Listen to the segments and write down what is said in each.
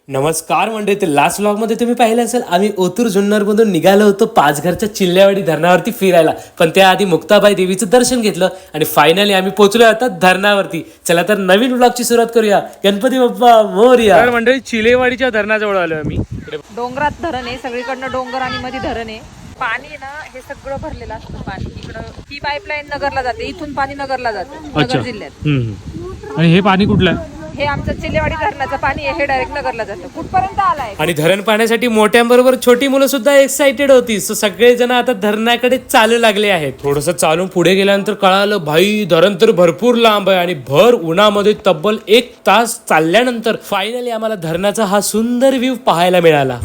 नमस्कार मंडळी, ते लास्ट व्लॉग मध्ये तुम्ही पाहिलं असेल आम्ही ओतूर जुन्नर मधून निघालो होतो पाचघरच्या चिल्ल्यावाडी धरणावरती फिरायला. पण त्याआधी मुक्ताबाई देवीचं दर्शन घेतलं आणि फायनली आम्ही पोहोचलो आता धरणावरती. चला तर नवीन व्लॉगची सुरुवात करूया. गणपती बाप्पा मोरया. मंडळी चिलेवाडीच्या धरणाजवळ आलो आम्ही. डोंगरात धरण आहे, सगळीकडनं डोंगर आणि मध्ये धरण आहे. पाणी ना हे सगळं भरलेलं असतं पाणी. इकडं ही पाईपलाईन नगरला जाते, इथून पाणी नगरला जातं नगर जिल्ह्यात. आणि हे पाणी कुठलं आहे? हे आमचं चिल्लेवाडी धरणाचं पाणी आहे, हे डायरेक्ट नगरला जातं. कुठपर्यंत आलाय. आणि धरण पाण्यासाठी मोठ्यांबरोबर छोटी मुलं सुद्धा एक्साइटेड होती. सो सगळे जण आता धरणाकडे चालू लागले आहेत. थोडस चालून पुढे गेल्यानंतर कळालं भाई धरण तर भरपूर लांब आहे आणि भर उन्हामध्ये तब्बल 1 तास चालल्यानंतर फायनली आम्हाला धरणाचा हा सुंदर व्ह्यू पाहायला मिळाला.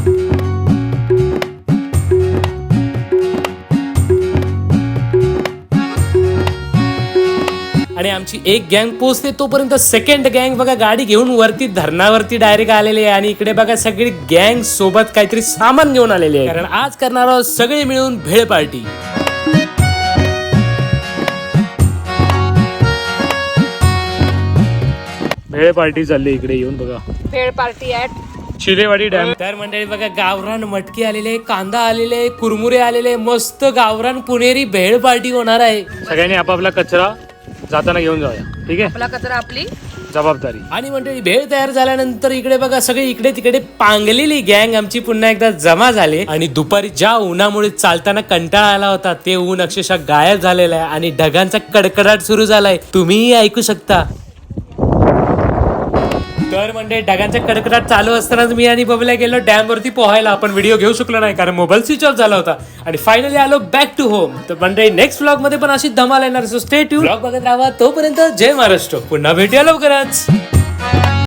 आणि आमची एक गँग पोहोचते तोपर्यंत सेकंड गँग बघा गाडी घेऊन वरती धरणावरती डायरेक्ट आलेली आहे. आणि इकडे बघा सगळी गँग सोबत काहीतरी सामान घेऊन आलेली आहे, कारण आज करणार आहोत सगळे मिळून भेळ पार्टी. भेळ पार्टी चालली इकडे येऊन बघा. भेळ पार्टी ऍट चिलेवाडी डॅम. तर मंडळी बघा गावरान मटकी आलेले, कांदा आलेले, कुरमुरे आलेले, मस्त गावरान पुणेरी भेळ पार्टी होणार आहे. सगळ्यांनी आपापला कचरा जाताना घेऊन जाऊया, ठीक आहे. आपला कचरा आपली जबाबदारी. आणि मंडळी भेळ तयार झाल्यानंतर इकडे बघा सगळे इकडे तिकडे पांगलेली गँग आमची पुन्हा एकदा जमा झाले. आणि दुपारी ज्या उन्हामुळे चालताना कंटाळा आला होता ते ऊन अक्षरशः गायब झालेला आहे आणि ढगांचा कडकडाट सुरू झालाय, तुम्हीही ऐकू शकता. तर म्हणजे ढगांचा कडकडाट चालू असतानाच मी आणि बबल्या गेलो डॅम वरती पोहायला. आपण व्हिडिओ घेऊ शकलो नाही कारण मोबाईल स्विच ऑफ झाला होता. आणि फायनली आलो बॅक टू होम. तर म्हणजे नेक्स्ट व्लॉग मध्ये पण अशी धमाल येणार. सो स्टे ट्यून, व्लॉग बघत राहा. तोपर्यंत जय महाराष्ट्र. पुन्हा भेटूया लवकरच.